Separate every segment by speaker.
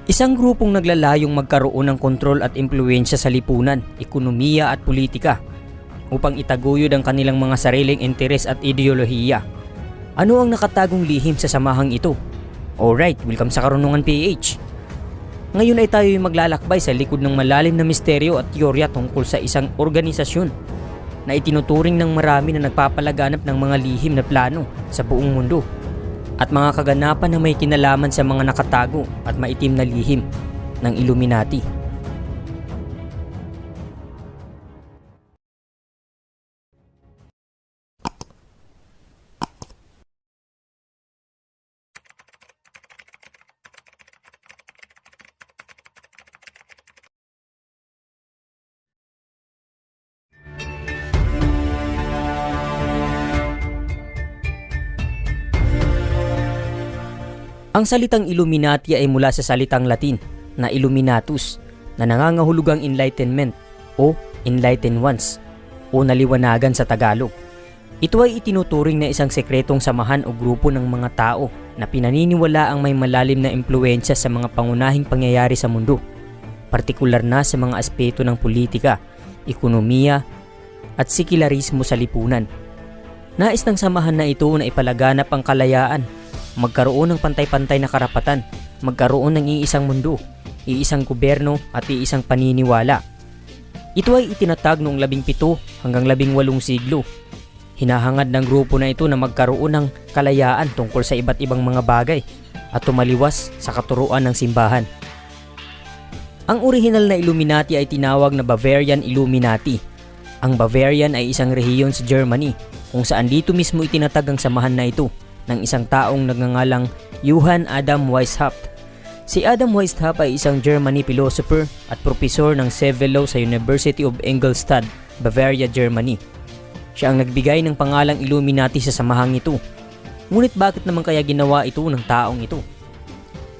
Speaker 1: Isang grupong naglalayong magkaroon ng kontrol at impluwensya sa lipunan, ekonomiya at politika upang itaguyod ang kanilang mga sariling interes at ideolohiya. Ano ang nakatagong lihim sa samahang ito? Alright, welcome sa Karunungan PH. Ngayon ay tayo maglalakbay sa likod ng malalim na misteryo at teorya tungkol sa isang organisasyon na itinuturing ng marami na nagpapalaganap ng mga lihim na plano sa buong mundo at mga kaganapan na may kinalaman sa mga nakatago at maitim na lihim ng Illuminati. Ang salitang Illuminati ay mula sa salitang Latin na Illuminatus na nangangahulugang enlightenment o enlightened ones o naliwanagan sa Tagalog. Ito ay itinuturing na isang sekretong samahan o grupo ng mga tao na pinaniniwala ang may malalim na impluwensya sa mga pangunahing pangyayari sa mundo, partikular na sa mga aspeto ng politika, ekonomiya at sekularismo sa lipunan. Nais ng samahan na ito na ipalaganap ang kalayaan, magkaroon ng pantay-pantay na karapatan, magkaroon ng iisang mundo, iisang gobyerno at iisang paniniwala. Ito ay itinatag noong 17 hanggang 18 siglo. Hinahangad ng grupo na ito na magkaroon ng kalayaan tungkol sa iba't ibang mga bagay at tumaliwas sa katuruan ng simbahan. Ang orihinal na Illuminati ay tinawag na Bavarian Illuminati. Ang Bavarian ay isang rehiyon sa Germany kung saan dito mismo itinatag ang samahan na ito ng isang taong nagngangalang Johann Adam Weishaupt. Si Adam Weishaupt ay isang Germany philosopher at propesor ng Civil Law sa University of Ingolstadt, Bavaria, Germany. Siya ang nagbigay ng pangalang Illuminati sa samahang ito. Ngunit bakit naman kaya ginawa ito ng taong ito?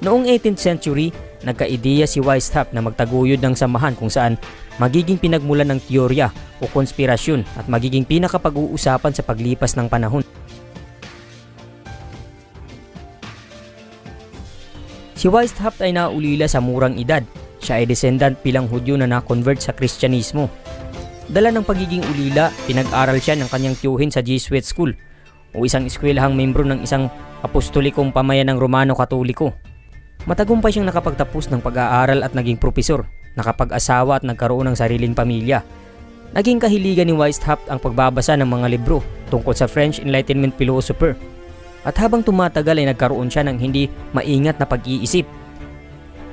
Speaker 1: Noong 18th century, nagka-ideya si Weishaupt na magtaguyod ng samahan kung saan magiging pinagmulan ng teorya o konspirasyon at magiging pinakapag-uusapan sa paglipas ng panahon. Si Weishaupt ay naulila sa murang edad. Siya ay descendant bilang Hudyo na na-convert sa Kristyanismo. Dala ng pagiging ulila, pinag-aral siya ng kanyang tiyuhin sa Jesuit School o isang eskwelahang membro ng isang apostolikong pamayan ng Romano Katoliko. Matagumpay siyang nakapagtapos ng pag-aaral at naging propesor, nakapag-asawa at nagkaroon ng sariling pamilya. Naging kahiligan ni Weishaupt ang pagbabasa ng mga libro tungkol sa French Enlightenment philosopher. At habang tumatagal ay nagkaroon siya ng hindi maingat na pag-iisip.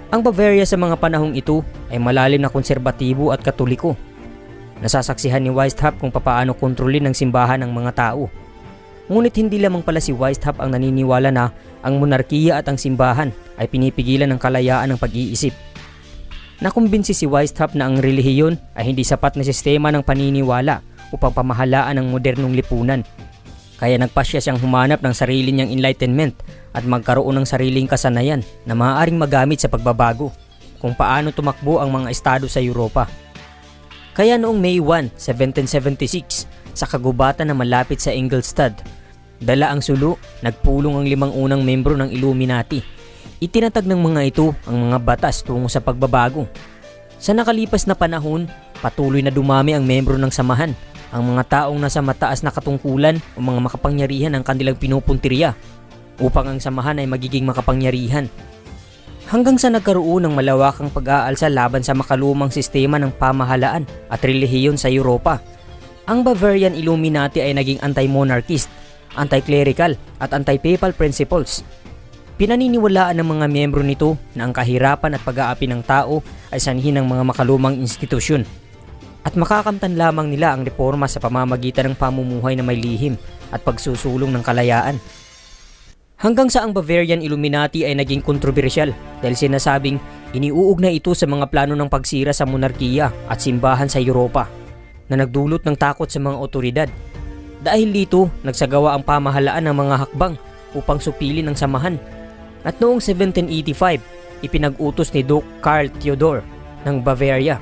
Speaker 1: Ang Bavaria sa mga panahong ito ay malalim na konserbatibo at katoliko. Nasasaksihan ni Weishaupt kung papaano kontrolin ng simbahan ng mga tao. Ngunit hindi lamang pala si Weishaupt ang naniniwala na ang monarkiya at ang simbahan ay pinipigilan ng kalayaan ng pag-iisip. Nakumbinsi si Weishaupt na ang relihiyon ay hindi sapat na sistema ng paniniwala upang pamahalaan ang modernong lipunan. Kaya nagpasya siyang humanap ng sarili niyang enlightenment at magkaroon ng sariling kasanayan na maaaring magamit sa pagbabago kung paano tumakbo ang mga estado sa Europa. Kaya noong May 1, 1776, sa kagubatan na malapit sa Ingolstadt, dala ang sulo, nagpulong ang 5 unang membro ng Illuminati. Itinatag ng mga ito ang mga batas tungo sa pagbabago. Sa nakalipas na panahon, patuloy na dumami ang membro ng samahan. Ang mga taong nasa mataas na katungkulan o mga makapangyarihan ang kanilang pinupuntirya upang ang samahan ay magiging makapangyarihan. Hanggang sa nagkaroon ng malawakang pag-aalsa laban sa makalumang sistema ng pamahalaan at relihiyon sa Europa. Ang Bavarian Illuminati ay naging anti-monarchist, anti-clerical at anti-papal principles. Pinaniniwalaan ng mga miyembro nito na ang kahirapan at pag-aapi ng tao ay sanhi ng mga makalumang institusyon. At makakamtan lamang nila ang reforma sa pamamagitan ng pamumuhay na may lihim at pagsusulong ng kalayaan. Hanggang sa ang Bavarian Illuminati ay naging kontrobersyal dahil sinasabing iniuugnay ito sa mga plano ng pagsira sa monarkiya at simbahan sa Europa na nagdulot ng takot sa mga otoridad. Dahil dito, nagsagawa ang pamahalaan ng mga hakbang upang supilin ang samahan. At noong 1785, ipinag-utos ni Duke Karl Theodor ng Bavaria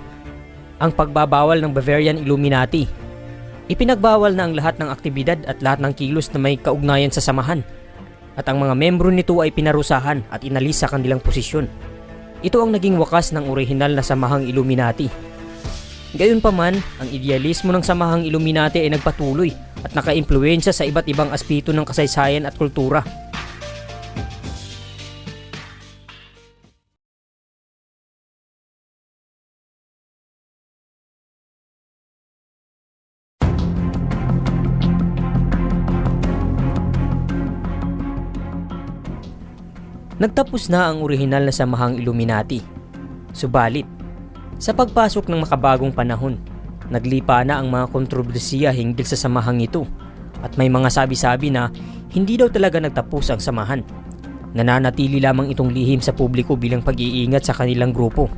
Speaker 1: ang pagbabawal ng Bavarian Illuminati. Ipinagbawal na ang lahat ng aktibidad at lahat ng kilos na may kaugnayan sa samahan. At ang mga membro nito ay pinarusahan at inalis sa kanilang posisyon. Ito ang naging wakas ng orihinal na samahang Illuminati. Gayunpaman, ang idealismo ng samahang Illuminati ay nagpatuloy at nakaimpluwensya sa iba't ibang aspeto ng kasaysayan at kultura. Nagtapos na ang orihinal na samahang Illuminati. Subalit, sa pagpasok ng makabagong panahon, naglipa na ang mga kontrobersiya hinggil sa samahang ito at may mga sabi-sabi na hindi daw talaga nagtapos ang samahan. Nananatili lamang itong lihim sa publiko bilang pag-iingat sa kanilang grupo.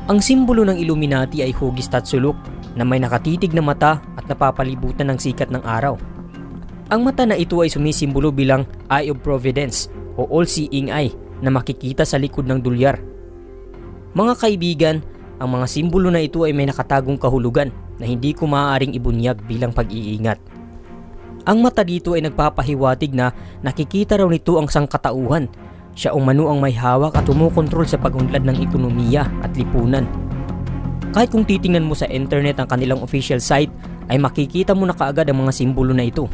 Speaker 1: Ang simbolo ng Illuminati ay hugis at sulok na may nakatitig na mata at napapalibutan ng sikat ng araw. Ang mata na ito ay sumisimbolo bilang Eye of Providence o all-seeing eye na makikita sa likod ng dolyar. Mga kaibigan, ang mga simbolo na ito ay may nakatagong kahulugan na hindi ko maaaring ibunyag bilang pag-iingat. Ang mata dito ay nagpapahiwatig na nakikita raw nito ang sangkatauhan. Siya umano ang may hawak at kumukontrol sa pagunlad ng ekonomiya at lipunan. Kahit kung titingnan mo sa internet ang kanilang official site, ay makikita mo na kaagad ang mga simbolo na ito.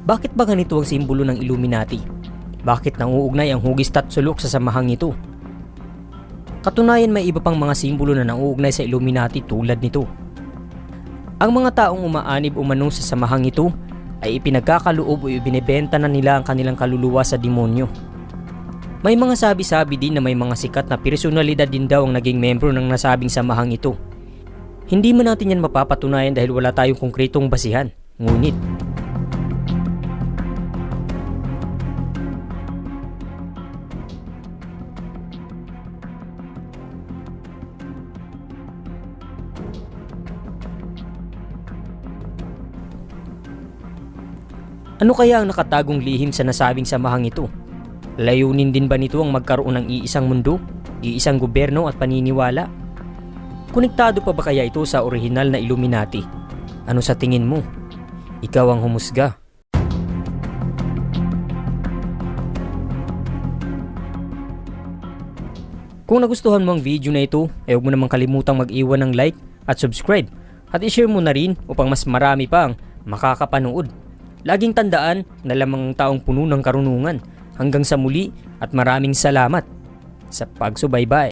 Speaker 1: Bakit ba ganito ang simbolo ng Illuminati? Bakit nauugnay ang hugis at sulok sa samahang ito? Katunayan may iba pang mga simbolo na nauugnay sa Illuminati tulad nito. Ang mga taong umaanib umano sa samahang ito ay ipinagkakaloob o ibinebenta na nila ang kanilang kaluluwa sa demonyo. May mga sabi-sabi din na may mga sikat na personalidad din daw ang naging membro ng nasabing samahang ito. Hindi man natin yan mapapatunayan dahil wala tayong konkretong basihan. Ngunit, ano kaya ang nakatagong lihim sa nasabing samahang ito? Layunin din ba nito ang magkaroon ng iisang mundo, iisang gobyerno at paniniwala? Konektado pa ba kaya ito sa orihinal na Illuminati? Ano sa tingin mo? Ikaw ang humusga. Kung nagustuhan mo ang video na ito, ay huwag mo namang kalimutang mag-iwan ng like at subscribe at i-share mo na rin upang mas marami pa ang makakapanood. Laging tandaan na lamang ang taong puno ng karunungan. Hanggang sa muli at maraming salamat sa pagsubaybay.